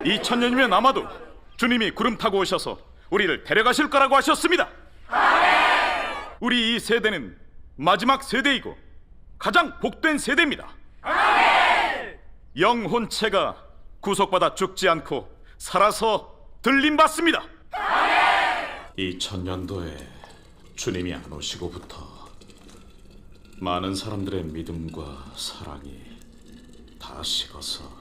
2000년이면 아마도 주님이 구름 타고 오셔서 우리를 데려가실 거라고 하셨습니다. 우리 이 세대는 마지막 세대이고 가장 복된 세대입니다. 영혼체가 구속받아 죽지 않고 살아서 들림받습니다. 2000년도에 주님이 안 오시고부터 많은 사람들의 믿음과 사랑이 다 식어서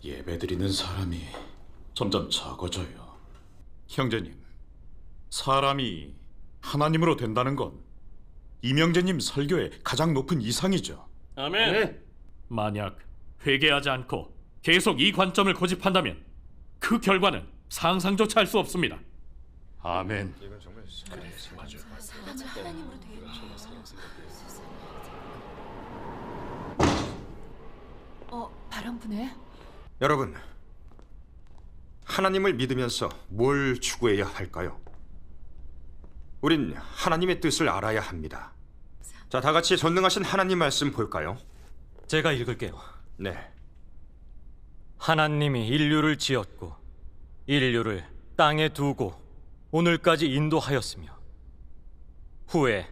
예배드리는 사람이 점점 적어져요. 형제님, 사람이 하나님으로 된다는 건 이명재님 설교의 가장 높은 이상이죠. 아멘. 만약 회개하지 않고 계속 이 관점을 고집한다면 그 결과는 상상조차 할 수 없습니다. 아멘. 바람 부네. 여러분, 하나님을 믿으면서 뭘 추구해야 할까요? 우린 하나님의 뜻을 알아야 합니다. 자, 다 같이 전능하신 하나님 말씀 볼까요? 제가 읽을게요. 네. 하나님이 인류를 지었고 인류를 땅에 두고 오늘까지 인도하였으며 후에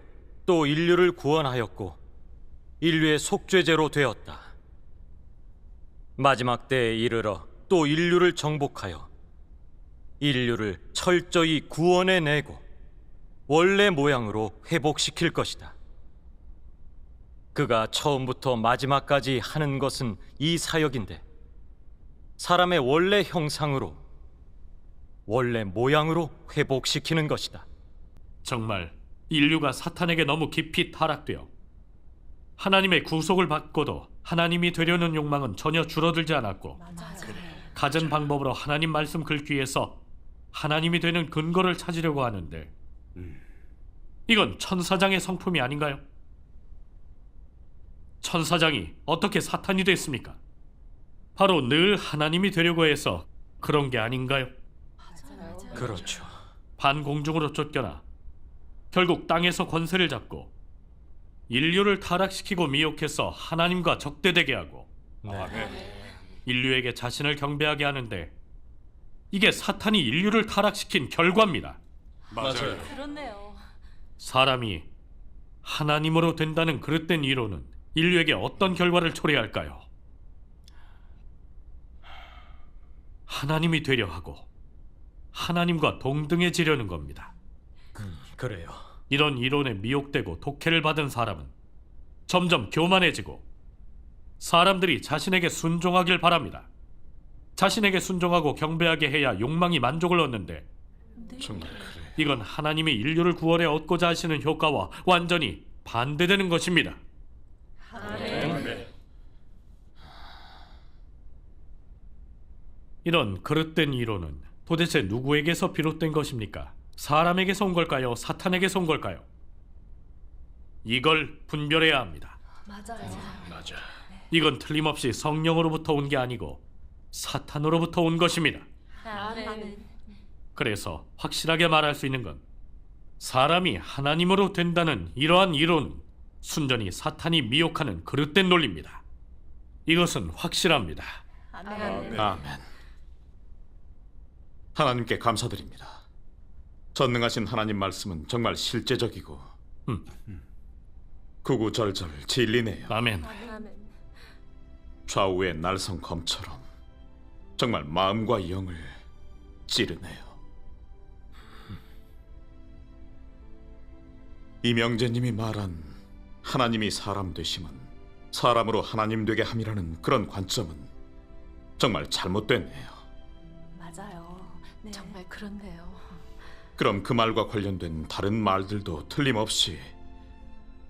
또 인류를 구원하였고 인류의 속죄제로 되었다. 마지막 때에 이르러 또 인류를 정복하여 인류를 철저히 구원해내고 원래 모양으로 회복시킬 것이다. 그가 처음부터 마지막까지 하는 것은 이 사역인데 사람의 원래 형상으로 원래 모양으로 회복시키는 것이다. 정말 인류가 사탄에게 너무 깊이 타락되어 하나님의 구속을 받고도 하나님이 되려는 욕망은 전혀 줄어들지 않았고 갖은 방법으로 하나님 말씀 긁기 위해서 하나님이 되는 근거를 찾으려고 하는데 이건 천사장의 성품이 아닌가요? 천사장이 어떻게 사탄이 됐습니까? 바로 늘 하나님이 되려고 해서 그런 게 아닌가요? 그렇죠. 반공중으로 쫓겨나 결국 땅에서 권세를 잡고 인류를 타락시키고 미혹해서 하나님과 적대되게 하고 인류에게 자신을 경배하게 하는데 이게 사탄이 인류를 타락시킨 결과입니다. 맞아요. 그렇네요. 사람이 하나님으로 된다는 그릇된 이론은 인류에게 어떤 결과를 초래할까요? 하나님이 되려 하고 하나님과 동등해지려는 겁니다. 그래요. 이런 이론에 미혹되고 독해를 받은 사람은 점점 교만해지고 사람들이 자신에게 순종하길 바랍니다. 자신에게 순종하고 경배하게 해야 욕망이 만족을 얻는데 정말 그래. 이건 하나님이 인류를 구원해 얻고자 하시는 효과와 완전히 반대되는 것입니다. 이런 그릇된 이론은 도대체 누구에게서 비롯된 것입니까? 사람에게서 온 걸까요? 사탄에게서 온 걸까요? 이걸 분별해야 합니다. 맞아. 이건 틀림없이 성령으로부터 온 게 아니고 사탄으로부터 온 것입니다. 아멘. 그래서 확실하게 말할 수 있는 건 사람이 하나님으로 된다는 이러한 이론은 순전히 사탄이 미혹하는 그릇된 논리입니다. 이것은 확실합니다. 아멘. 아멘. 하나님께 감사드립니다. 전능하신 하나님 말씀은 정말 실제적이고 구구절절 진리네요. 아멘. 좌우의 날성 검처럼 정말 마음과 영을 찌르네요. 이명재님이 말한 하나님이 사람 되심은 사람으로 하나님 되게 함이라는 그런 관점은 정말 잘못됐네요. 맞아요. 정말 그렇네요. 그럼 그 말과 관련된 다른 말들도 틀림없이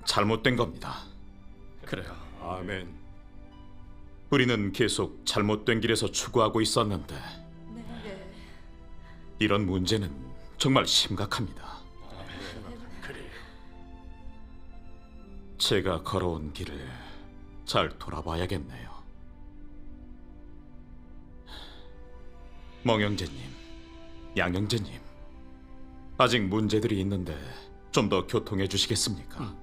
잘못된 겁니다. 그래요. 아멘. 우리는 계속 잘못된 길에서 추구하고 있었는데 이런 문제는 정말 심각합니다. 제가 걸어온 길을 잘 돌아봐야겠네요. 멍영재님, 양영재님, 아직 문제들이 있는데 좀 더 교통해 주시겠습니까?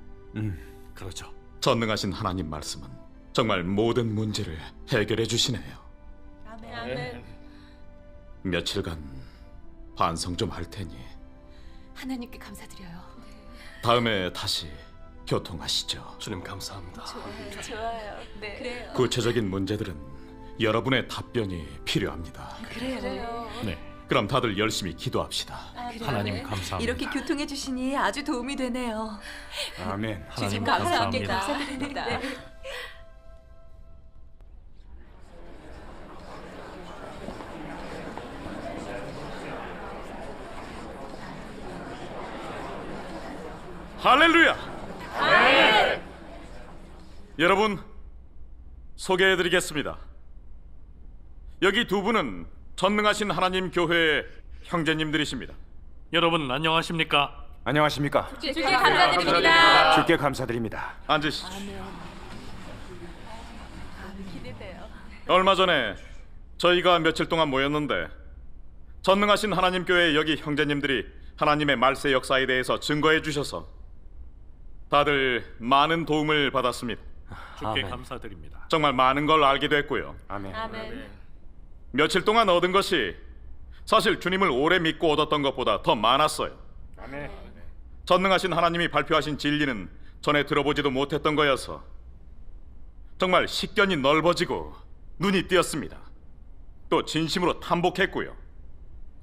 그렇죠. 전능하신 하나님 말씀은 정말 모든 문제를 해결해 주시네요. 아멘. 며칠간 반성 좀 할 테니 하나님께 감사드려요. 다음에 다시 교통하시죠. 주님 감사합니다. 좋아요. 네. 그래요. 구체적인 문제들은 여러분의 답변이 필요합니다. 그래요. 네, 그럼 다들 열심히 기도합시다. 하나님 감사합니다. 이렇게 교통해 주시니 아주 도움이 되네요. 아멘. 하나님 감사합니다. 감사합니다. 감사드립니다. 할렐루야! 여러분, 소개해드리겠습니다. 여기 두 분은 전능하신 하나님 교회의 형제님들이십니다. 여러분 안녕하십니까? 안녕하십니까? 주께 감사드립니다. 주께 감사드립니다. 앉으시죠. 얼마 전에 저희가 며칠 동안 모였는데 전능하신 하나님 교회의 여기 형제님들이 하나님의 말세 역사에 대해서 증거해 주셔서 다들 많은 도움을 받았습니다. 주께 아멘. 감사드립니다. 정말 많은 걸 알게 됐고요. 아멘. 며칠 동안 얻은 것이 사실 주님을 오래 믿고 얻었던 것보다 더 많았어요. 아멘. 전능하신 하나님이 발표하신 진리는 전에 들어보지도 못했던 거여서 정말 식견이 넓어지고 눈이 띄었습니다. 또 진심으로 탐복했고요.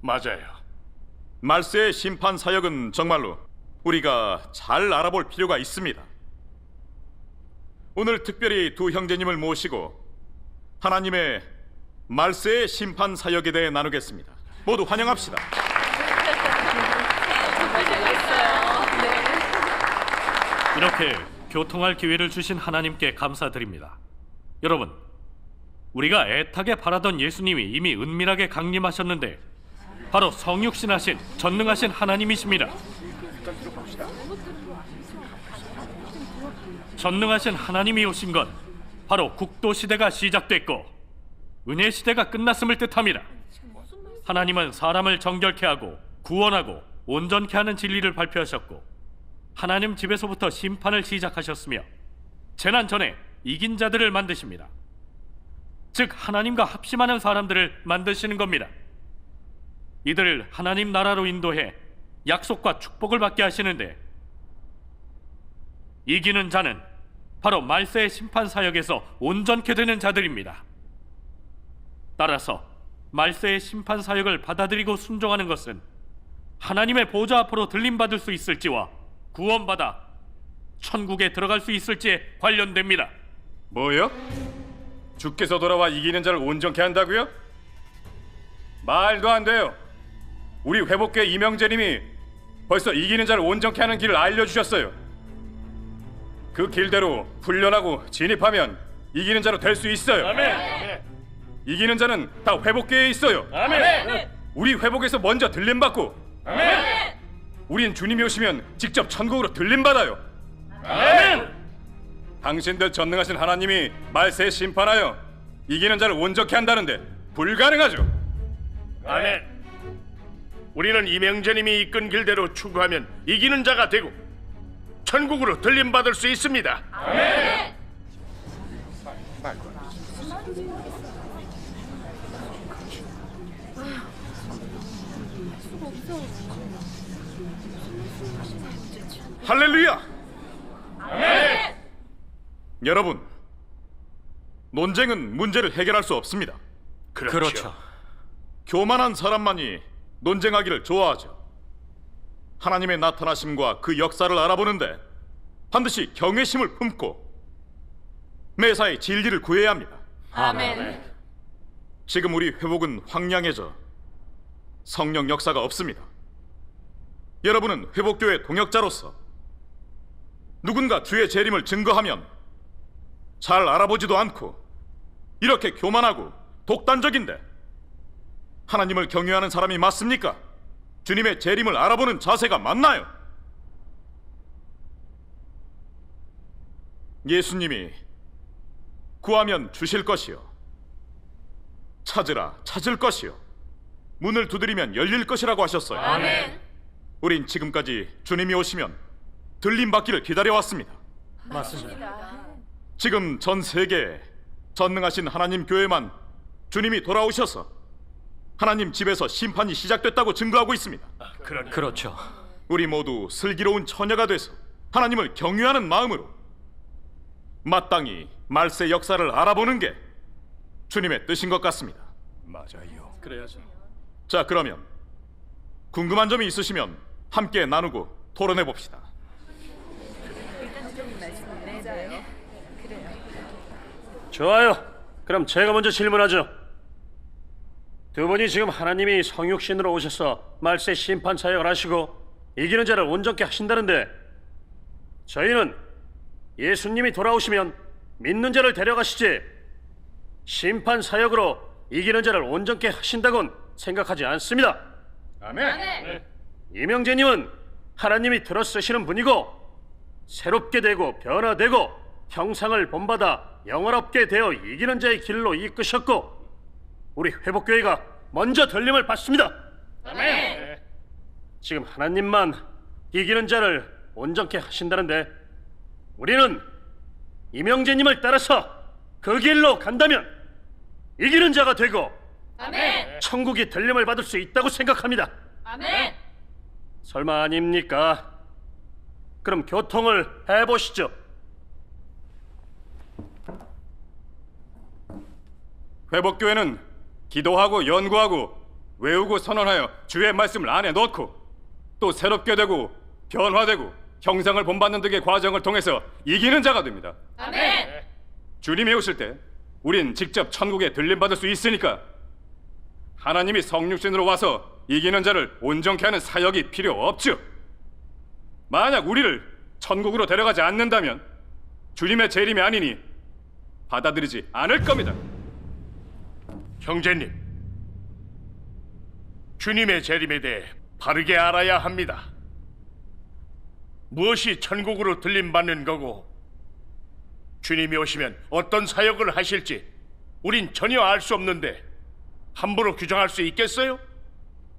맞아요. 말세의 심판 사역은 정말로 우리가 잘 알아볼 필요가 있습니다. 오늘 특별히 두 형제님을 모시고 하나님의 말세의 심판 사역에 대해 나누겠습니다. 모두 환영합시다. 이렇게 교통할 기회를 주신 하나님께 감사드립니다. 여러분, 우리가 애타게 바라던 예수님이 이미 은밀하게 강림하셨는데 바로 성육신하신 전능하신 하나님이십니다. 전능하신 하나님이 오신 건 바로 국도 시대가 시작됐고 은혜 시대가 끝났음을 뜻합니다. 하나님은 사람을 정결케 하고 구원하고 온전케 하는 진리를 발표하셨고 하나님 집에서부터 심판을 시작하셨으며 재난 전에 이긴 자들을 만드십니다. 즉 하나님과 합심하는 사람들을 만드시는 겁니다. 이들을 하나님 나라로 인도해 약속과 축복을 받게 하시는데 이기는 자는 바로 말세의 심판 사역에서 온전케 되는 자들입니다. 따라서 말세의 심판 사역을 받아들이고 순종하는 것은 하나님의 보좌 앞으로 들림받을 수 있을지와 구원받아 천국에 들어갈 수 있을지에 관련됩니다. 뭐요? 주께서 돌아와 이기는 자를 온전케 한다고요? 말도 안 돼요. 우리 회복계 이명재님이 벌써 이기는 자를 온전케 하는 길을 알려주셨어요. 그 길대로 훈련하고 진입하면 이기는 자로 될 수 있어요. 아멘. 이기는 자는 다 회복계에 있어요. 아멘. 우리 회복에서 먼저 들림받고 아멘. 우린 주님이 오시면 직접 천국으로 들림받아요. 아멘. 당신들 전능하신 하나님이 말세에 심판하여 이기는 자를 온전케 한다는데 불가능하죠. 아멘. 우리는 이명재님이 이끈 길대로 추구하면 이기는 자가 되고 천국으로 들림받을 수 있습니다. 아멘. 할렐루야! 아멘! 여러분, 논쟁은 문제를 해결할 수 없습니다. 그렇죠. 교만한 사람만이 논쟁하기를 좋아하죠. 하나님의 나타나심과 그 역사를 알아보는데 반드시 경외심을 품고 매사에 진리를 구해야 합니다. 아멘. 지금 우리 회복은 황량해져 성령 역사가 없습니다. 여러분은 회복교회 동역자로서 누군가 주의 재림을 증거하면 잘 알아보지도 않고 이렇게 교만하고 독단적인데 하나님을 경외하는 사람이 맞습니까? 주님의 재림을 알아보는 자세가 맞나요? 예수님이 구하면 주실 것이요 찾으라 찾을 것이요 문을 두드리면 열릴 것이라고 하셨어요. 아멘. 우린 지금까지 주님이 오시면 들림받기를 기다려왔습니다. 맞습니다. 지금 전 세계에 전능하신 하나님 교회만 주님이 돌아오셔서 하나님 집에서 심판이 시작됐다고 증거하고 있습니다. 그렇죠. 우리 모두 슬기로운 처녀가 돼서 하나님을 경유하는 마음으로 마땅히 말세 역사를 알아보는 게 주님의 뜻인 것 같습니다. 맞아요. 그래야죠. 자, 그러면 궁금한 점이 있으시면 함께 나누고 토론해 봅시다. 좋아요. 그럼 제가 먼저 질문하죠. 두 분이 지금 하나님이 성육신으로 오셔서 말세 심판 사역을 하시고 이기는 자를 온전케 하신다는데, 저희는 예수님이 돌아오시면 믿는 자를 데려가시지 심판 사역으로 이기는 자를 온전케 하신다곤 생각하지 않습니다. 아멘. 이명재님은 하나님이 들어 쓰시는 분이고 새롭게 되고 변화되고 형상을 본받아 영원롭게 되어 이기는 자의 길로 이끄셨고, 우리 회복교회가 먼저 들림을 받습니다. 아멘. 지금 하나님만 이기는 자를 온전케 하신다는데, 우리는 이명재님을 따라서 그 길로 간다면 이기는 자가 되고 아멘. 천국이 들림을 받을 수 있다고 생각합니다. 아멘. 설마 아닙니까? 그럼 교통을 해보시죠. 회복교회는 기도하고 연구하고 외우고 선언하여 주의 말씀을 안에 넣고 또 새롭게 되고 변화되고 형상을 본받는 등의 과정을 통해서 이기는 자가 됩니다. 아멘. 주님이 오실 때 우린 직접 천국에 들림받을 수 있으니까 하나님이 성육신으로 와서 이기는 자를 온전케 하는 사역이 필요 없죠. 만약 우리를 천국으로 데려가지 않는다면 주님의 재림이 아니니 받아들이지 않을 겁니다. 형제님, 주님의 재림에 대해 바르게 알아야 합니다. 무엇이 천국으로 들림받는 거고 주님이 오시면 어떤 사역을 하실지 우린 전혀 알 수 없는데 함부로 규정할 수 있겠어요?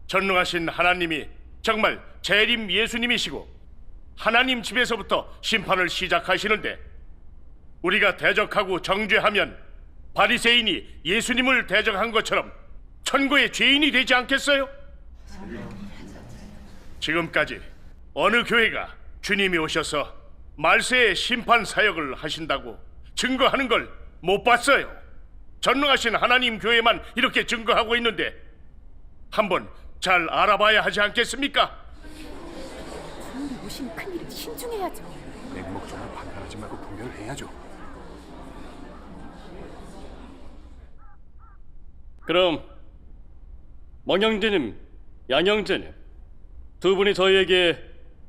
전능하신 하나님이 정말 재림 예수님이시고 하나님 집에서부터 심판을 시작하시는데, 우리가 대적하고 정죄하면 바리새인이 예수님을 대적한 것처럼 천국의 죄인이 되지 않겠어요? 지금까지 어느 교회가 주님이 오셔서 말세의 심판 사역을 하신다고 증거하는 걸 못 봤어요. 전능하신 하나님 교회만 이렇게 증거하고 있는데 한번 잘 알아봐야 하지 않겠습니까? 주님이 오신 큰일은 신중해야죠. 맹목적으로 판단하지 말고 분별을 해야죠. 그럼 멍형제님, 양형제님 두 분이 저희에게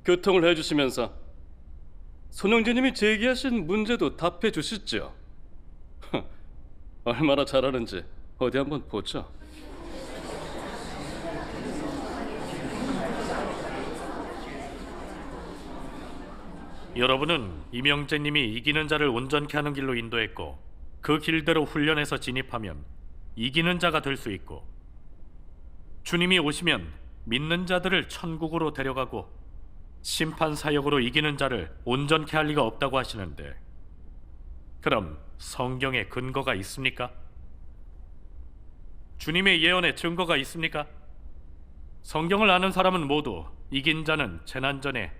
교통을 해주시면서 손형제님이 제기하신 문제도 답해 주시죠. 얼마나 잘하는지 어디 한번 보죠. 여러분은 이명재님이 이기는 자를 온전케 하는 길로 인도했고 그 길대로 훈련해서 진입하면 이기는 자가 될 수 있고, 주님이 오시면 믿는 자들을 천국으로 데려가고 심판 사역으로 이기는 자를 온전케 할 리가 없다고 하시는데, 그럼 성경에 근거가 있습니까? 주님의 예언에 증거가 있습니까? 성경을 아는 사람은 모두 이긴 자는 재난 전에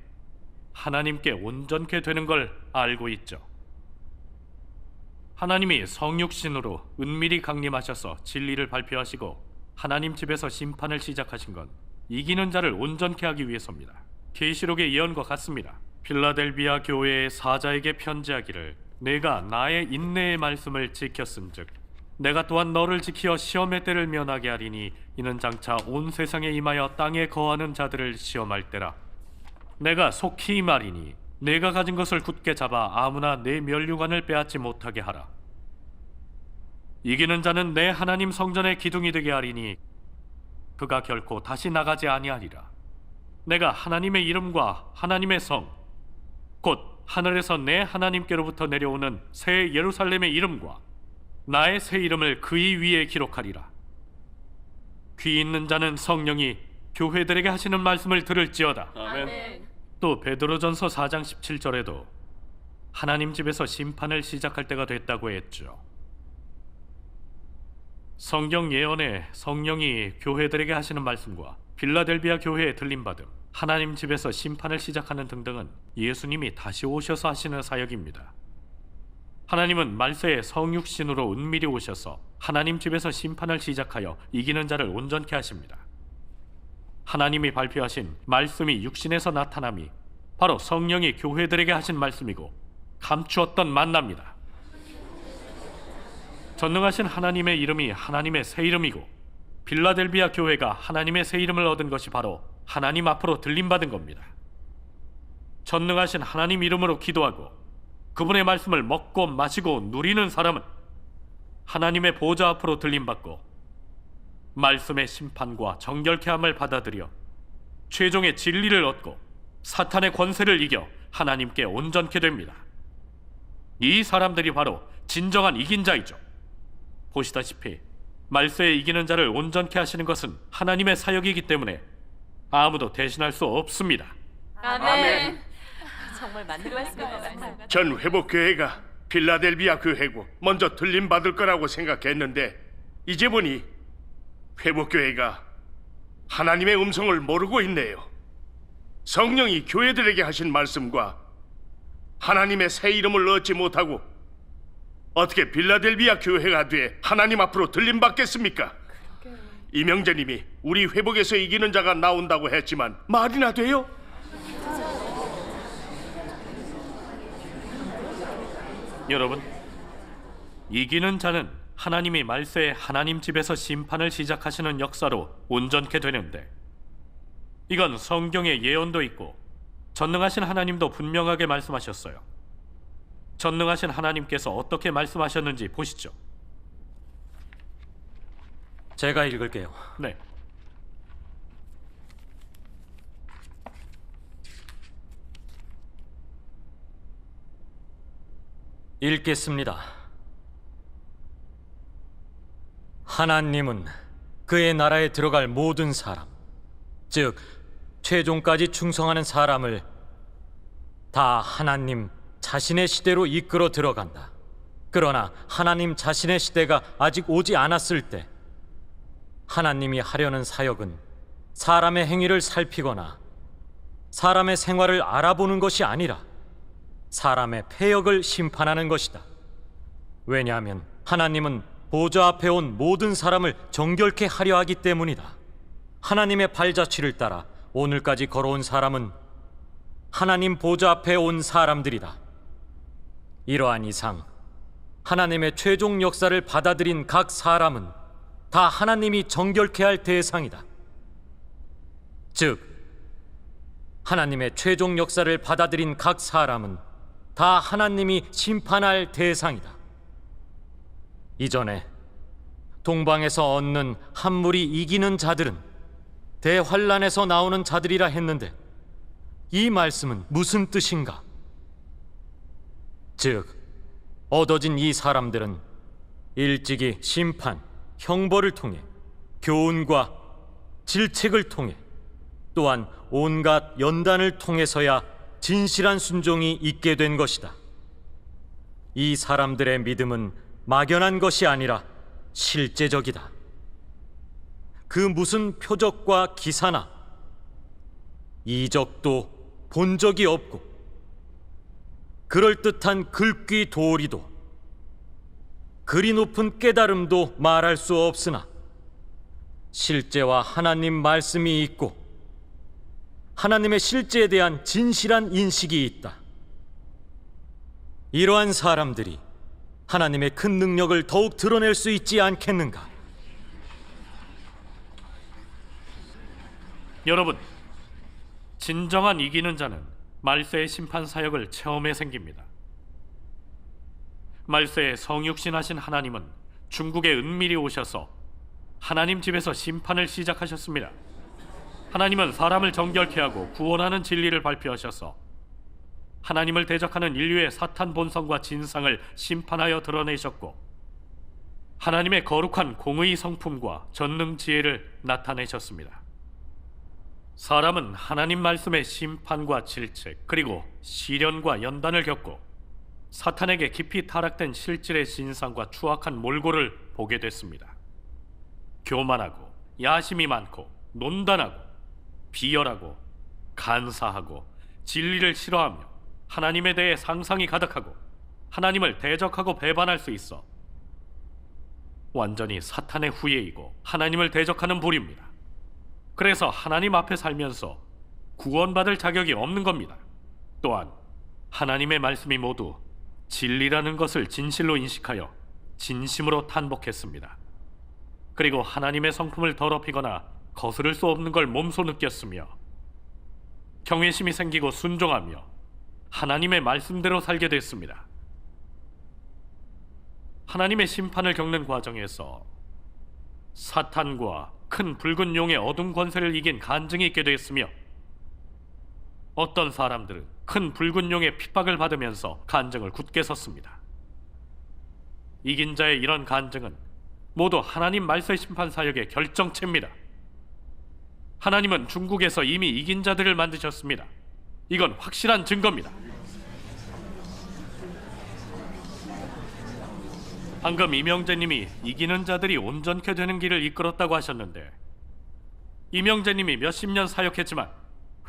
하나님께 온전케 되는 걸 알고 있죠. 하나님이 성육신으로 은밀히 강림하셔서 진리를 발표하시고 하나님 집에서 심판을 시작하신 건 이기는 자를 온전케 하기 위해서입니다. 계시록의 예언과 같습니다. 필라델비아 교회의 사자에게 편지하기를 내가 나의 인내의 말씀을 지켰음즉 내가 또한 너를 지키어 시험의 때를 면하게 하리니 이는 장차 온 세상에 임하여 땅에 거하는 자들을 시험할 때라. 내가 속히 말이니 내가 가진 것을 굳게 잡아 아무나 내 면류관을 빼앗지 못하게 하라. 이기는 자는 내 하나님 성전의 기둥이 되게 하리니 그가 결코 다시 나가지 아니하리라. 내가 하나님의 이름과 하나님의 성 곧 하늘에서 내 하나님께로부터 내려오는 새 예루살렘의 이름과 나의 새 이름을 그의 위에 기록하리라. 귀 있는 자는 성령이 교회들에게 하시는 말씀을 들을지어다. 아멘. 또 베드로전서 4장 17절에도 하나님 집에서 심판을 시작할 때가 됐다고 했죠. 성경 예언에 성령이 교회들에게 하시는 말씀과 빌라델비아 교회에 들림받음, 하나님 집에서 심판을 시작하는 등등은 예수님이 다시 오셔서 하시는 사역입니다. 하나님은 말세에 성육신으로 은밀히 오셔서 하나님 집에서 심판을 시작하여 이기는 자를 온전케 하십니다. 하나님이 발표하신 말씀이 육신에서 나타남이 바로 성령이 교회들에게 하신 말씀이고 감추었던 만나입니다. 전능하신 하나님의 이름이 하나님의 새 이름이고 빌라델비아 교회가 하나님의 새 이름을 얻은 것이 바로 하나님 앞으로 들림받은 겁니다. 전능하신 하나님 이름으로 기도하고 그분의 말씀을 먹고 마시고 누리는 사람은 하나님의 보좌 앞으로 들림받고 말씀의 심판과 정결케 함을 받아들여 최종의 진리를 얻고 사탄의 권세를 이겨 하나님께 온전케 됩니다. 이 사람들이 바로 진정한 이긴 자이죠. 보시다시피 말세에 이기는 자를 온전케 하시는 것은 하나님의 사역이기 때문에 아무도 대신할 수 없습니다. 아멘. 정말 맞는 말씀인 것 같아요. 전 회복교회가 필라델비아 교회고 먼저 들림받을 거라고 생각했는데 이제 보니 회복교회가 하나님의 음성을 모르고 있네요. 성령이 교회들에게 하신 말씀과 하나님의 새 이름을 얻지 못하고 어떻게 빌라델비아 교회가 돼 하나님 앞으로 들림받겠습니까? 이명재님이 우리 회복에서 이기는 자가 나온다고 했지만 말이나 돼요? 여러분, 이기는 자는 하나님이 말세에 하나님 집에서 심판을 시작하시는 역사로 온전케 되는데, 이건 성경의 예언도 있고 전능하신 하나님도 분명하게 말씀하셨어요. 전능하신 하나님께서 어떻게 말씀하셨는지 보시죠. 제가 읽을게요. 네. 읽겠습니다. 하나님은 그의 나라에 들어갈 모든 사람, 즉 최종까지 충성하는 사람을 다 하나님 자신의 시대로 이끌어 들어간다. 그러나 하나님 자신의 시대가 아직 오지 않았을 때 하나님이 하려는 사역은 사람의 행위를 살피거나 사람의 생활을 알아보는 것이 아니라 사람의 패역을 심판하는 것이다. 왜냐하면 하나님은 보좌 앞에 온 모든 사람을 정결케 하려 하기 때문이다. 하나님의 발자취를 따라 오늘까지 걸어온 사람은 하나님 보좌 앞에 온 사람들이다. 이러한 이상 하나님의 최종 역사를 받아들인 각 사람은 다 하나님이 정결케 할 대상이다. 즉 하나님의 최종 역사를 받아들인 각 사람은 다 하나님이 심판할 대상이다. 이전에 동방에서 얻는 한물이 이기는 자들은 대환란에서 나오는 자들이라 했는데 이 말씀은 무슨 뜻인가? 즉 얻어진 이 사람들은 일찍이 심판, 형벌을 통해 교훈과 질책을 통해 또한 온갖 연단을 통해서야 진실한 순종이 있게 된 것이다. 이 사람들의 믿음은 막연한 것이 아니라 실제적이다. 그 무슨 표적과 기사나 이적도 본 적이 없고 그럴듯한 글귀 도리도 그리 높은 깨달음도 말할 수 없으나 실제와 하나님 말씀이 있고 하나님의 실제에 대한 진실한 인식이 있다. 이러한 사람들이 하나님의 큰 능력을 더욱 드러낼 수 있지 않겠는가? 여러분, 진정한 이기는 자는 말세의 심판 사역을 체험해 생깁니다. 말세에 성육신하신 하나님은 중국에 은밀히 오셔서 하나님 집에서 심판을 시작하셨습니다. 하나님은 사람을 정결케 하고 구원하는 진리를 발표하셔서 하나님을 대적하는 인류의 사탄 본성과 진상을 심판하여 드러내셨고 하나님의 거룩한 공의 성품과 전능 지혜를 나타내셨습니다. 사람은 하나님 말씀의 심판과 질책 그리고 시련과 연단을 겪고 사탄에게 깊이 타락된 실질의 신상과 추악한 몰골을 보게 됐습니다. 교만하고 야심이 많고 논단하고 비열하고 간사하고 진리를 싫어하며 하나님에 대해 상상이 가득하고 하나님을 대적하고 배반할 수 있어 완전히 사탄의 후예이고 하나님을 대적하는 부류입니다. 그래서 하나님 앞에 살면서 구원받을 자격이 없는 겁니다. 또한 하나님의 말씀이 모두 진리라는 것을 진실로 인식하여 진심으로 탄복했습니다. 그리고 하나님의 성품을 더럽히거나 거스를 수 없는 걸 몸소 느꼈으며 경외심이 생기고 순종하며 하나님의 말씀대로 살게 됐습니다. 하나님의 심판을 겪는 과정에서 사탄과 큰 붉은 용의 어둠 권세를 이긴 간증이 있게 되었으며 어떤 사람들은 큰 붉은 용의 핍박을 받으면서 간증을 굳게 섰습니다. 이긴 자의 이런 간증은 모두 하나님 말세 심판 사역의 결정체입니다. 하나님은 중국에서 이미 이긴 자들을 만드셨습니다. 이건 확실한 증거입니다. 방금 이명재님이 이기는 자들이 온전케 되는 길을 이끌었다고 하셨는데 이명재님이 몇십 년 사역했지만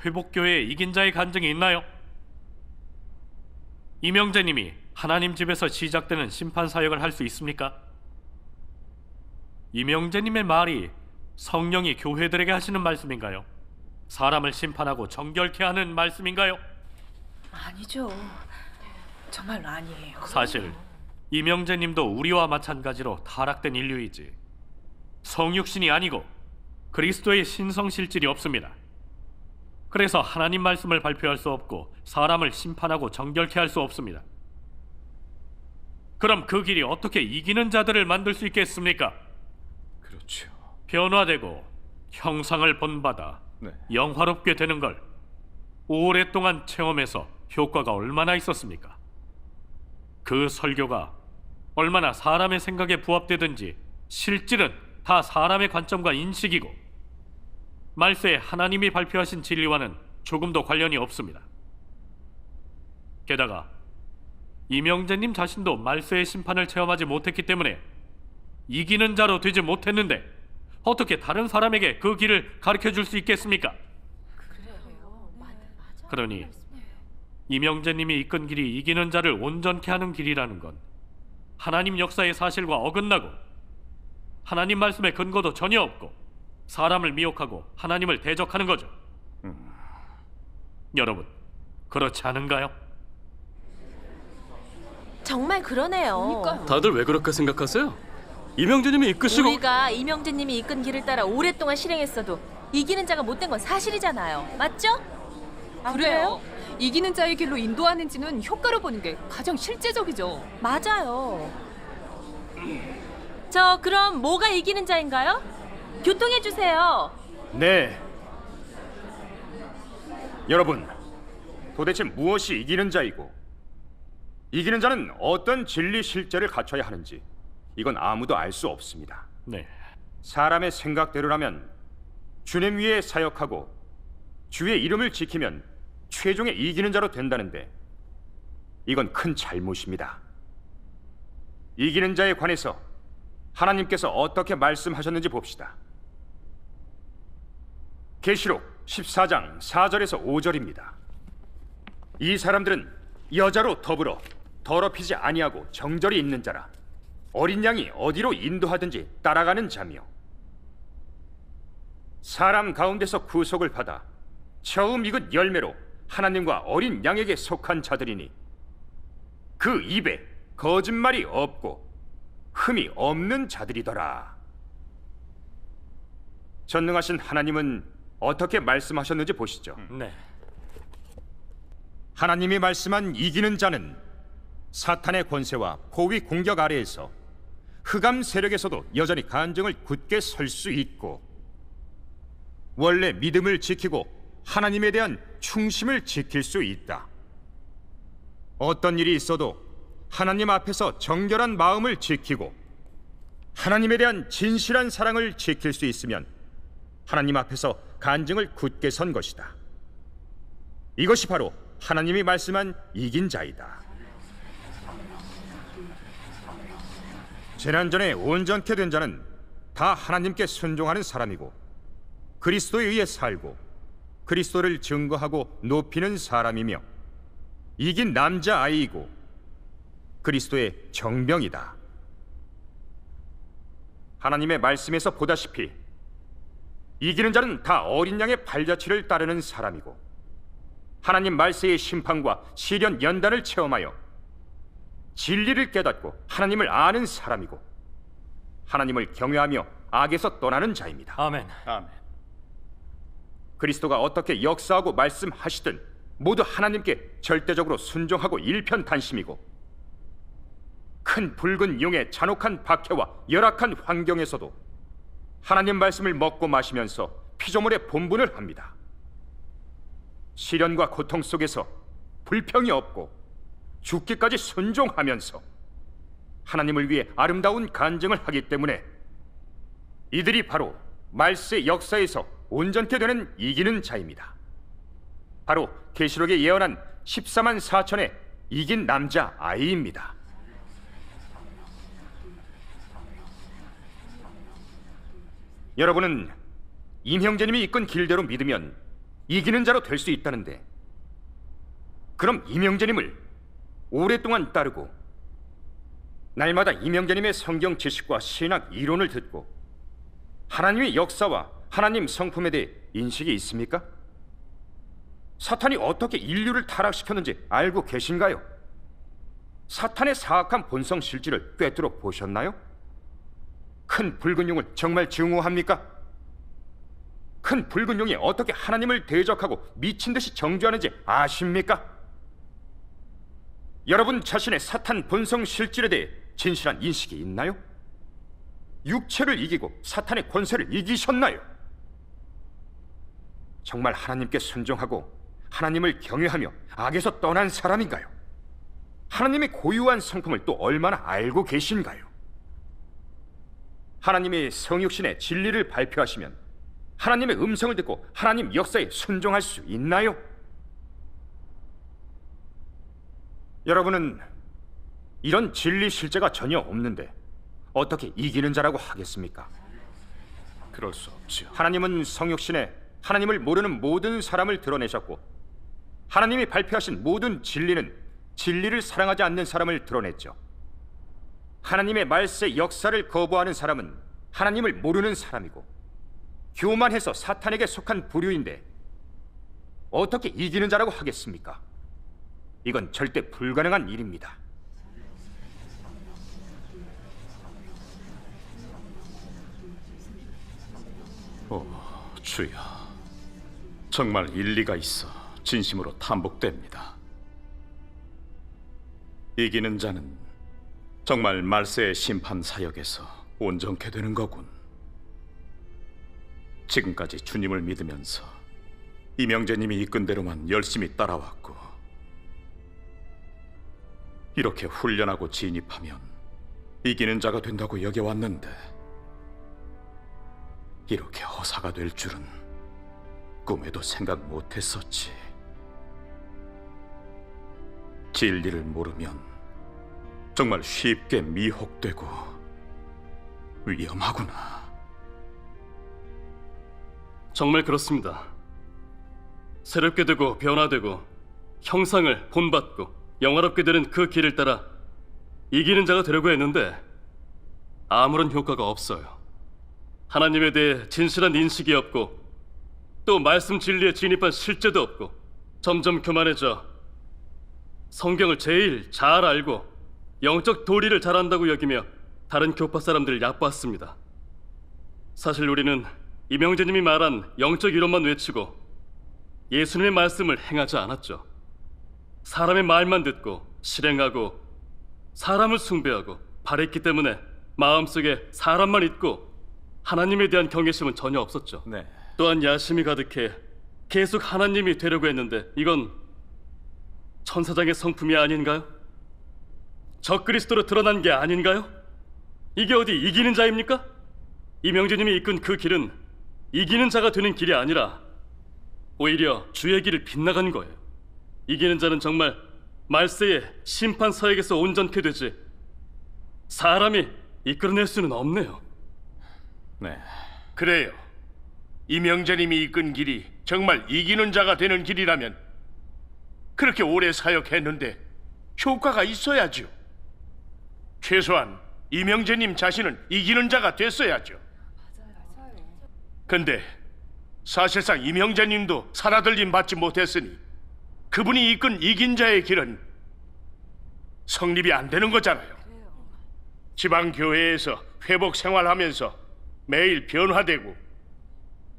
회복교회에 이긴 자의 간증이 있나요? 이명재님이 하나님 집에서 시작되는 심판 사역을 할 수 있습니까? 이명재님의 말이 성령이 교회들에게 하시는 말씀인가요? 사람을 심판하고 정결케 하는 말씀인가요? 아니죠. 정말로 아니에요. 사실 이명재님도 우리와 마찬가지로 타락된 인류이지 성육신이 아니고 그리스도의 신성실질이 없습니다. 그래서 하나님 말씀을 발표할 수 없고 사람을 심판하고 정결케 할 수 없습니다. 그럼 그 길이 어떻게 이기는 자들을 만들 수 있겠습니까? 그렇죠. 변화되고 형상을 본받아 네. 영화롭게 되는 걸 오랫동안 체험해서 효과가 얼마나 있었습니까? 그 설교가 얼마나 사람의 생각에 부합되든지 실질은 다 사람의 관점과 인식이고 말세에 하나님이 발표하신 진리와는 조금도 관련이 없습니다. 게다가 이명재님 자신도 말세의 심판을 체험하지 못했기 때문에 이기는 자로 되지 못했는데 어떻게 다른 사람에게 그 길을 가르쳐 줄 수 있겠습니까? 그러니 이명재님이 이끈 길이 이기는 자를 온전케 하는 길이라는 건 하나님 역사의 사실과 어긋나고 하나님 말씀의 근거도 전혀 없고 사람을 미혹하고 하나님을 대적하는 거죠. 여러분, 그렇지 않은가요? 정말 그러네요. 다들 왜 그렇게 생각하세요? 이명재님이 이끄시고 우리가 이명재님이 이끈 길을 따라 오랫동안 실행했어도 이기는 자가 못된 건 사실이잖아요. 맞죠? 그래요. 이기는 자의 길로 인도하는지는 효과로 보는 게 가장 실제적이죠. 맞아요. 저 그럼 뭐가 이기는 자인가요? 교통해 주세요. 네. 여러분, 도대체 무엇이 이기는 자이고 이기는 자는 어떤 진리 실제를 갖춰야 하는지 이건 아무도 알 수 없습니다. 네. 사람의 생각대로라면 주님 위에 사역하고 주의 이름을 지키면 최종의 이기는 자로 된다는데 이건 큰 잘못입니다. 이기는 자에 관해서 하나님께서 어떻게 말씀하셨는지 봅시다. 계시록 14장 4절에서 5절입니다. 이 사람들은 여자로 더불어 더럽히지 아니하고 정절이 있는 자라 어린 양이 어디로 인도하든지 따라가는 자며 사람 가운데서 구속을 받아 처음 익은 열매로 하나님과 어린 양에게 속한 자들이니 그 입에 거짓말이 없고 흠이 없는 자들이더라. 전능하신 하나님은 어떻게 말씀하셨는지 보시죠. 네. 하나님이 말씀한 이기는 자는 사탄의 권세와 포위 공격 아래에서 흑암 세력에서도 여전히 간증을 굳게 설 수 있고 원래 믿음을 지키고 하나님에 대한 충심을 지킬 수 있다. 어떤 일이 있어도 하나님 앞에서 정결한 마음을 지키고 하나님에 대한 진실한 사랑을 지킬 수 있으면 하나님 앞에서 간증을 굳게 선 것이다. 이것이 바로 하나님이 말씀한 이긴 자이다. 재난전에 온전케 된 자는 다 하나님께 순종하는 사람이고 그리스도에 의해 살고 그리스도를 증거하고 높이는 사람이며 이긴 남자 아이이고 그리스도의 정병이다. 하나님의 말씀에서 보다시피 이기는 자는 다 어린 양의 발자취를 따르는 사람이고 하나님 말세의 심판과 시련 연단을 체험하여 진리를 깨닫고 하나님을 아는 사람이고 하나님을 경외하며 악에서 떠나는 자입니다. 아멘. 아멘. 그리스도가 어떻게 역사하고 말씀하시든 모두 하나님께 절대적으로 순종하고 일편단심이고 큰 붉은 용의 잔혹한 박해와 열악한 환경에서도 하나님 말씀을 먹고 마시면서 피조물의 본분을 합니다. 시련과 고통 속에서 불평이 없고 죽기까지 순종하면서 하나님을 위해 아름다운 간증을 하기 때문에 이들이 바로 말세 역사에서 온전케 되는 이기는 자입니다. 바로 계시록에 예언한 14만 4천의 이긴 남자 아이입니다. 여러분은 임형제님이 이끈 길대로 믿으면 이기는 자로 될 수 있다는데 그럼 임형제님을 오랫동안 따르고 날마다 임형제님의 성경 지식과 신학 이론을 듣고 하나님의 역사와 하나님 성품에 대해 인식이 있습니까? 사탄이 어떻게 인류를 타락시켰는지 알고 계신가요? 사탄의 사악한 본성 실질을 꿰뚫어 보셨나요? 큰 붉은 용을 정말 증오합니까? 큰 붉은 용이 어떻게 하나님을 대적하고 미친 듯이 정죄하는지 아십니까? 여러분 자신의 사탄 본성 실질에 대해 진실한 인식이 있나요? 육체를 이기고 사탄의 권세를 이기셨나요? 정말 하나님께 순종하고 하나님을 경외하며 악에서 떠난 사람인가요? 하나님의 고유한 성품을 또 얼마나 알고 계신가요? 하나님이 성육신의 진리를 발표하시면 하나님의 음성을 듣고 하나님 역사에 순종할 수 있나요? 여러분은 이런 진리 실제가 전혀 없는데 어떻게 이기는 자라고 하겠습니까? 그럴 수 없지요. 하나님은 성육신에 하나님을 모르는 모든 사람을 드러내셨고 하나님이 발표하신 모든 진리는 진리를 사랑하지 않는 사람을 드러냈죠. 하나님의 말세 역사를 거부하는 사람은 하나님을 모르는 사람이고 교만해서 사탄에게 속한 부류인데 어떻게 이기는 자라고 하겠습니까? 이건 절대 불가능한 일입니다. 주여, 정말 일리가 있어 진심으로 탐복됩니다. 이기는 자는 정말 말세의 심판 사역에서 온전케 되는 거군. 지금까지 주님을 믿으면서 이명재님이 이끈 대로만 열심히 따라왔고 이렇게 훈련하고 진입하면 이기는 자가 된다고 여겨왔는데 이렇게 허사가 될 줄은 꿈에도 생각 못했었지. 진리를 모르면 정말 쉽게 미혹되고 위험하구나. 정말 그렇습니다. 새롭게 되고 변화되고 형상을 본받고 영화롭게 되는 그 길을 따라 이기는 자가 되려고 했는데 아무런 효과가 없어요. 하나님에 대해 진실한 인식이 없고 또 말씀 진리에 진입한 실제도 없고 점점 교만해져 성경을 제일 잘 알고 영적 도리를 잘한다고 여기며 다른 교파 사람들을 얕봤습니다. 사실 우리는 이명재님이 말한 영적 이론만 외치고 예수님의 말씀을 행하지 않았죠. 사람의 말만 듣고 실행하고 사람을 숭배하고 바랬기 때문에 마음속에 사람만 있고 하나님에 대한 경외심은 전혀 없었죠. 네. 또한 야심이 가득해 계속 하나님이 되려고 했는데 이건 천사장의 성품이 아닌가요? 적그리스도로 드러난 게 아닌가요? 이게 어디 이기는 자입니까? 이명재님이 이끈 그 길은 이기는 자가 되는 길이 아니라 오히려 주의 길을 빗나간 거예요. 이기는 자는 정말 말세의 심판 서에게서 온전케 되지 사람이 이끌어낼 수는 없네요. 네, 그래요. 이명재님이 이끈 길이 정말 이기는 자가 되는 길이라면 그렇게 오래 사역했는데 효과가 있어야죠. 최소한 이명재님 자신은 이기는 자가 됐어야죠. 근데 사실상 이명재님도 살아들림 받지 못했으니 그분이 이끈 이긴 자의 길은 성립이 안 되는 거잖아요. 지방교회에서 회복 생활하면서 매일 변화되고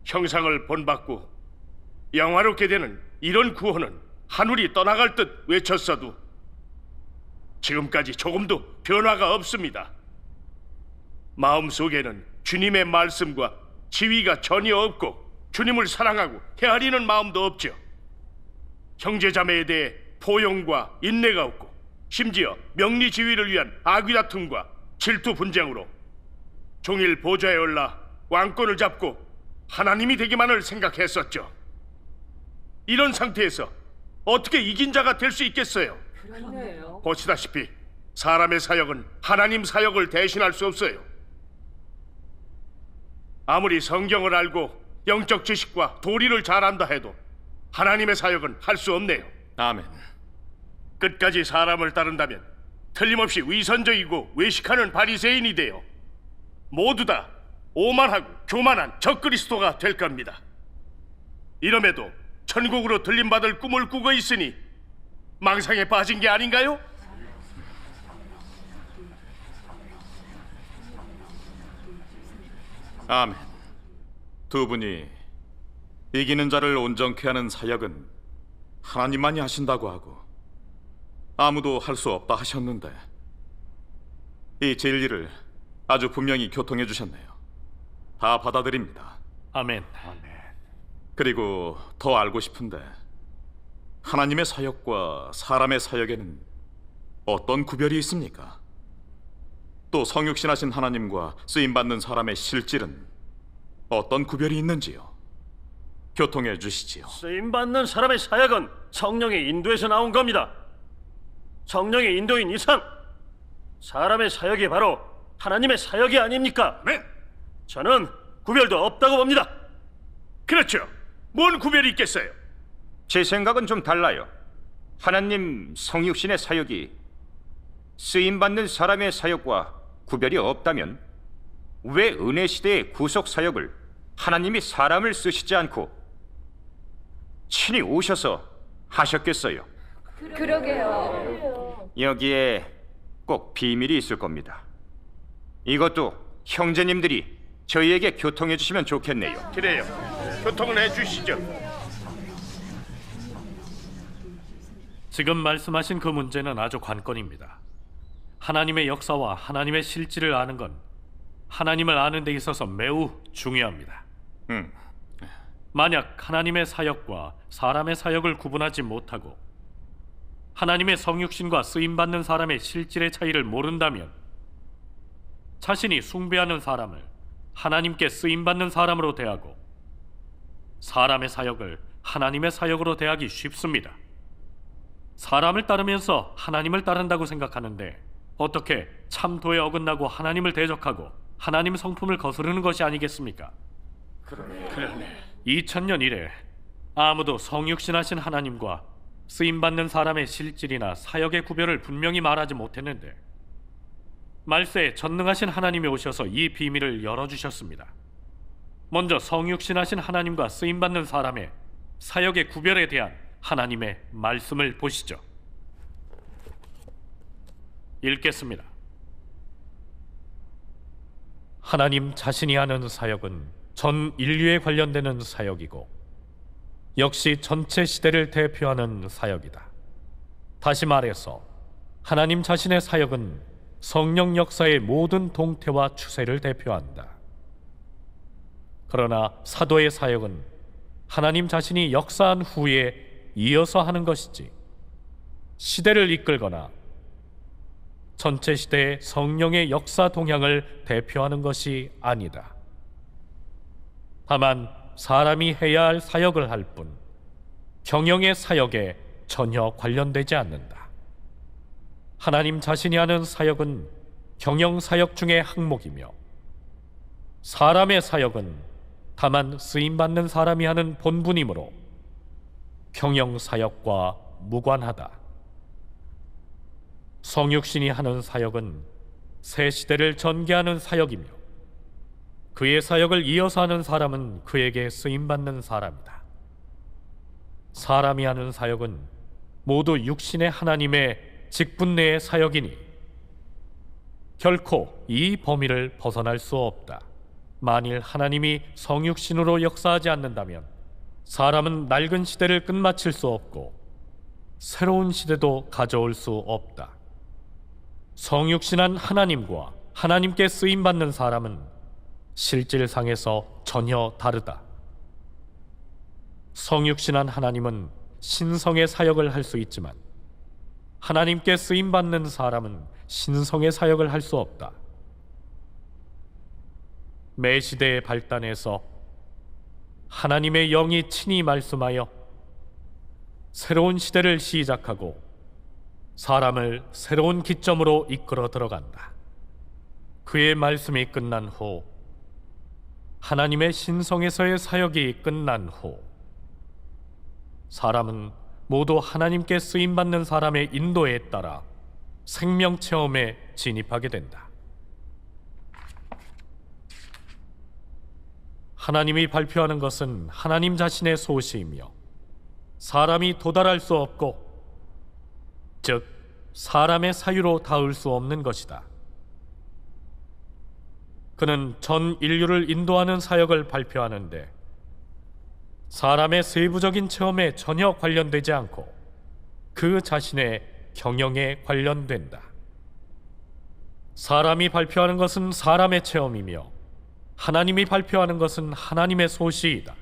형상을 본받고 영화롭게 되는 이런 구원은 하늘이 떠나갈 듯 외쳤어도 지금까지 조금도 변화가 없습니다. 마음속에는 주님의 말씀과 지위가 전혀 없고 주님을 사랑하고 헤아리는 마음도 없죠. 형제자매에 대해 포용과 인내가 없고 심지어 명리지위를 위한 아귀다툼과 질투 분쟁으로 종일 보좌에 올라 왕권을 잡고 하나님이 되기만을 생각했었죠. 이런 상태에서 어떻게 이긴 자가 될 수 있겠어요? 보시다시피 사람의 사역은 하나님 사역을 대신할 수 없어요. 아무리 성경을 알고 영적 지식과 도리를 잘한다 해도 하나님의 사역은 할 수 없네요. 아멘. 끝까지 사람을 따른다면 틀림없이 위선적이고 외식하는 바리새인이 되어 모두 다 오만하고 교만한 적그리스도가 될 겁니다. 이럼에도 천국으로 들림받을 꿈을 꾸고 있으니 망상에 빠진 게 아닌가요? 아멘. 두 분이 이기는 자를 온전케 하는 사역은 하나님만이 하신다고 하고 아무도 할 수 없다 하셨는데 이 진리를 아주 분명히 교통해 주셨네요. 다 받아들입니다. 아멘. 그리고 더 알고 싶은데 하나님의 사역과 사람의 사역에는 어떤 구별이 있습니까? 또 성육신하신 하나님과 쓰임받는 사람의 실질은 어떤 구별이 있는지요? 교통해 주시지요. 쓰임받는 사람의 사역은 성령의 인도에서 나온 겁니다. 성령의 인도인 이상 사람의 사역이 바로 하나님의 사역이 아닙니까? 네, 저는 구별도 없다고 봅니다. 그렇죠. 뭔 구별이 있겠어요? 제 생각은 좀 달라요. 하나님 성육신의 사역이 쓰임받는 사람의 사역과 구별이 없다면 왜 은혜 시대의 구속 사역을 하나님이 사람을 쓰시지 않고 친히 오셔서 하셨겠어요? 그러게요. 여기에 꼭 비밀이 있을 겁니다. 이것도 형제님들이 저희에게 교통해 주시면 좋겠네요. 그래요. 교통을 해주시죠. 지금 말씀하신 그 문제는 아주 관건입니다. 하나님의 역사와 하나님의 실질을 아는 건 하나님을 아는 데 있어서 매우 중요합니다. 만약 하나님의 사역과 사람의 사역을 구분하지 못하고 하나님의 성육신과 쓰임받는 사람의 실질의 차이를 모른다면 자신이 숭배하는 사람을 하나님께 쓰임받는 사람으로 대하고 사람의 사역을 하나님의 사역으로 대하기 쉽습니다. 사람을 따르면서 하나님을 따른다고 생각하는데 어떻게 참도에 어긋나고 하나님을 대적하고 하나님 성품을 거스르는 것이 아니겠습니까? 그러네. 2000년 이래 아무도 성육신하신 하나님과 쓰임받는 사람의 실질이나 사역의 구별을 분명히 말하지 못했는데 말세에 전능하신 하나님이 오셔서 이 비밀을 열어주셨습니다. 먼저 성육신하신 하나님과 쓰임받는 사람의 사역의 구별에 대한 하나님의 말씀을 보시죠. 읽겠습니다. 하나님 자신이 하는 사역은 전 인류에 관련되는 사역이고 역시 전체 시대를 대표하는 사역이다. 다시 말해서 하나님 자신의 사역은 성령 역사의 모든 동태와 추세를 대표한다. 그러나 사도의 사역은 하나님 자신이 역사한 후에 이어서 하는 것이지 시대를 이끌거나 전체 시대의 성령의 역사 동향을 대표하는 것이 아니다. 다만 사람이 해야 할 사역을 할 뿐 경영의 사역에 전혀 관련되지 않는다. 하나님 자신이 하는 사역은 경영사역 중의 항목이며 사람의 사역은 다만 쓰임받는 사람이 하는 본분이므로 경영사역과 무관하다. 성육신이 하는 사역은 새 시대를 전개하는 사역이며 그의 사역을 이어서 하는 사람은 그에게 쓰임받는 사람이다. 사람이 하는 사역은 모두 육신의 하나님의 직분 내의 사역이니 결코 이 범위를 벗어날 수 없다. 만일 하나님이 성육신으로 역사하지 않는다면 사람은 낡은 시대를 끝마칠 수 없고 새로운 시대도 가져올 수 없다. 성육신한 하나님과 하나님께 쓰임받는 사람은 실질상에서 전혀 다르다. 성육신한 하나님은 신성의 사역을 할 수 있지만 하나님께 쓰임받는 사람은 신성의 사역을 할 수 없다. 매 시대의 발단에서 하나님의 영이 친히 말씀하여 새로운 시대를 시작하고 사람을 새로운 기점으로 이끌어 들어간다. 그의 말씀이 끝난 후 하나님의 신성에서의 사역이 끝난 후 사람은 모두 하나님께 쓰임받는 사람의 인도에 따라 생명체험에 진입하게 된다. 하나님이 발표하는 것은 하나님 자신의 소시이며 사람이 도달할 수 없고 즉 사람의 사유로 닿을 수 없는 것이다. 그는 전 인류를 인도하는 사역을 발표하는데 사람의 세부적인 체험에 전혀 관련되지 않고 그 자신의 경영에 관련된다. 사람이 발표하는 것은 사람의 체험이며 하나님이 발표하는 것은 하나님의 소시이다.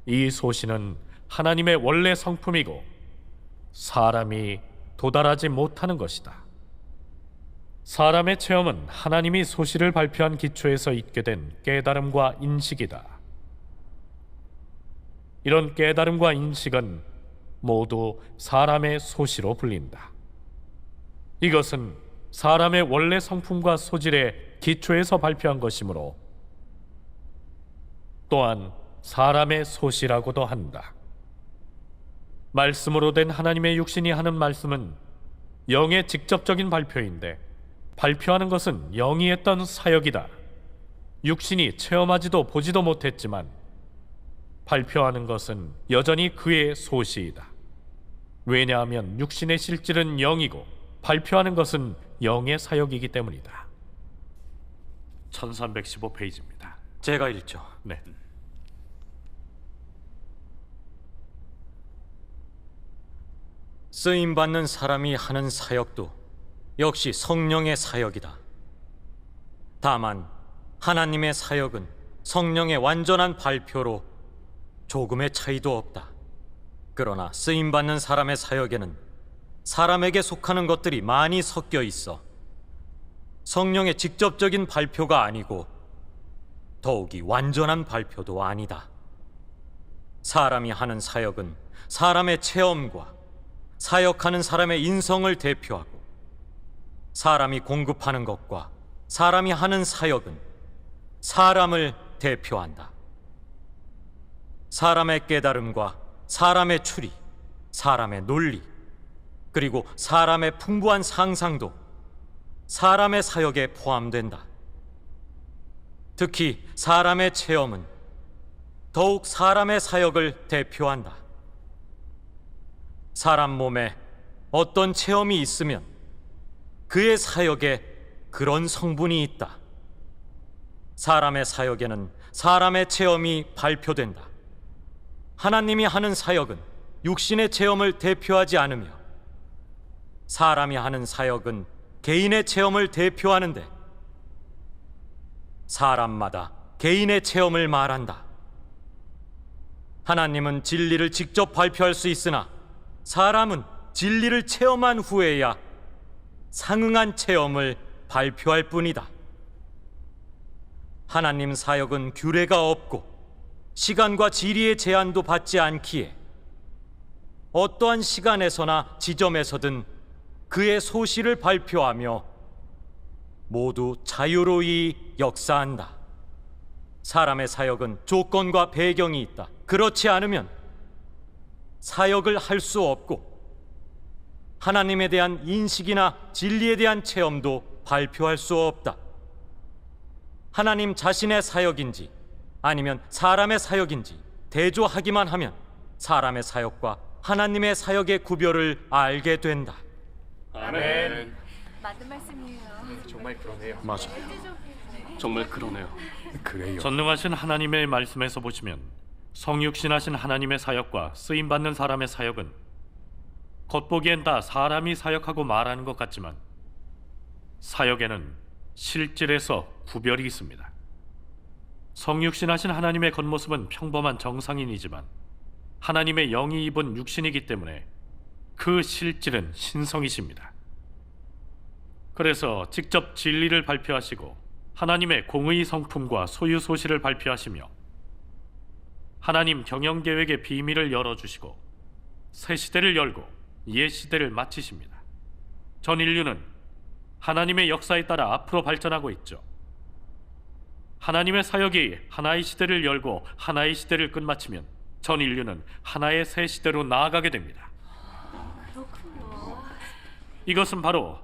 이 소시는 하나님의 원래 성품이고 사람이 도달하지 못하는 것이다. 사람의 체험은 하나님이 소시를 발표한 기초에서 있게 된 깨달음과 인식이다. 이런 깨달음과 인식은 모두 사람의 소시로 불린다. 이것은 사람의 원래 성품과 소질의 기초에서 발표한 것이므로 또한 사람의 소시라고도 한다. 말씀으로 된 하나님의 육신이 하는 말씀은 영의 직접적인 발표인데 발표하는 것은 영이 했던 사역이다. 육신이 체험하지도 보지도 못했지만 발표하는 것은 여전히 그의 소시이다. 왜냐하면 육신의 실질은 영이고 발표하는 것은 영의 사역이기 때문이다. 1315페이지입니다. 제가 읽죠. 네. 쓰임받는 사람이 하는 사역도 역시 성령의 사역이다. 다만 하나님의 사역은 성령의 완전한 발표로 조금의 차이도 없다. 그러나 쓰임받는 사람의 사역에는 사람에게 속하는 것들이 많이 섞여 있어 성령의 직접적인 발표가 아니고 더욱이 완전한 발표도 아니다. 사람이 하는 사역은 사람의 체험과 사역하는 사람의 인성을 대표하고 사람이 공급하는 것과 사람이 하는 사역은 사람을 대표한다. 사람의 깨달음과 사람의 추리, 사람의 논리, 그리고 사람의 풍부한 상상도 사람의 사역에 포함된다. 특히 사람의 체험은 더욱 사람의 사역을 대표한다. 사람 몸에 어떤 체험이 있으면 그의 사역에 그런 성분이 있다. 사람의 사역에는 사람의 체험이 발표된다. 하나님이 하는 사역은 육신의 체험을 대표하지 않으며 사람이 하는 사역은 개인의 체험을 대표하는데 사람마다 개인의 체험을 말한다. 하나님은 진리를 직접 발표할 수 있으나 사람은 진리를 체험한 후에야 상응한 체험을 발표할 뿐이다. 하나님 사역은 규례가 없고 시간과 지리의 제한도 받지 않기에 어떠한 시간에서나 지점에서든 그의 소시를 발표하며 모두 자유로이 역사한다. 사람의 사역은 조건과 배경이 있다. 그렇지 않으면 사역을 할 수 없고 하나님에 대한 인식이나 진리에 대한 체험도 발표할 수 없다. 하나님 자신의 사역인지 아니면 사람의 사역인지 대조하기만 하면 사람의 사역과 하나님의 사역의 구별을 알게 된다. 아멘. 맞는 말씀이에요. 정말 그러네요. 맞아. 정말 그러네요. 그래요. 전능하신 하나님의 말씀에서 보시면 성육신하신 하나님의 사역과 쓰임받는 사람의 사역은 겉보기엔 다 사람이 사역하고 말하는 것 같지만 사역에는 실질에서 구별이 있습니다. 성육신하신 하나님의 겉모습은 평범한 정상인이지만 하나님의 영이 입은 육신이기 때문에 그 실질은 신성이십니다. 그래서 직접 진리를 발표하시고 하나님의 공의 성품과 소유 소실을 발표하시며 하나님 경영 계획의 비밀을 열어주시고 새 시대를 열고 옛 시대를 마치십니다. 전 인류는 하나님의 역사에 따라 앞으로 발전하고 있죠. 하나님의 사역이 하나의 시대를 열고 하나의 시대를 끝마치면 전 인류는 하나의 새 시대로 나아가게 됩니다. 이것은 바로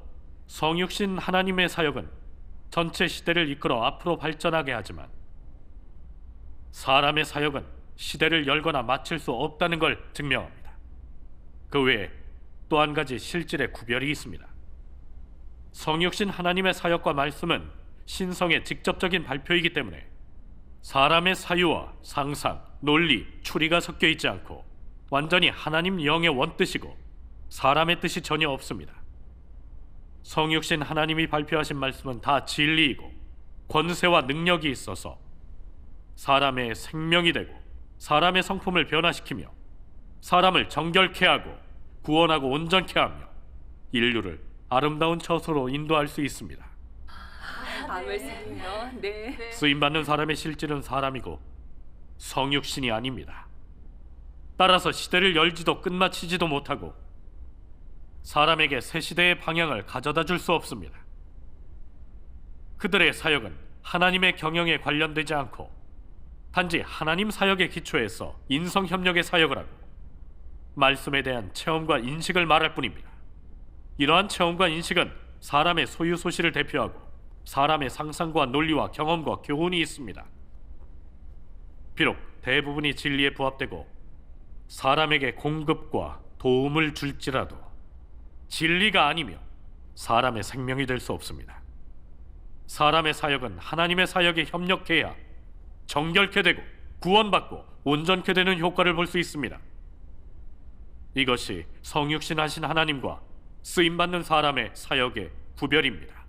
성육신 하나님의 사역은 전체 시대를 이끌어 앞으로 발전하게 하지만 사람의 사역은 시대를 열거나 마칠 수 없다는 걸 증명합니다. 그 외에 또 한 가지 실질의 구별이 있습니다. 성육신 하나님의 사역과 말씀은 신성의 직접적인 발표이기 때문에 사람의 사유와 상상, 논리, 추리가 섞여 있지 않고 완전히 하나님 영의 원뜻이고 사람의 뜻이 전혀 없습니다. 성육신 하나님이 발표하신 말씀은 다 진리이고 권세와 능력이 있어서 사람의 생명이 되고 사람의 성품을 변화시키며 사람을 정결케 하고 구원하고 온전케 하며 인류를 아름다운 처소로 인도할 수 있습니다. 말씀이요. 네. 쓰임받는 사람의 실질은 사람이고 성육신이 아닙니다. 따라서 시대를 열지도 끝마치지도 못하고 사람에게 새 시대의 방향을 가져다 줄 수 없습니다. 그들의 사역은 하나님의 경영에 관련되지 않고 단지 하나님 사역의 기초에서 인성협력의 사역을 하고 말씀에 대한 체험과 인식을 말할 뿐입니다. 이러한 체험과 인식은 사람의 소유 소실을 대표하고 사람의 상상과 논리와 경험과 교훈이 있습니다. 비록 대부분이 진리에 부합되고 사람에게 공급과 도움을 줄지라도 진리가 아니며 사람의 생명이 될 수 없습니다. 사람의 사역은 하나님의 사역에 협력해야 정결케 되고 구원받고 온전케 되는 효과를 볼 수 있습니다. 이것이 성육신하신 하나님과 쓰임받는 사람의 사역의 구별입니다.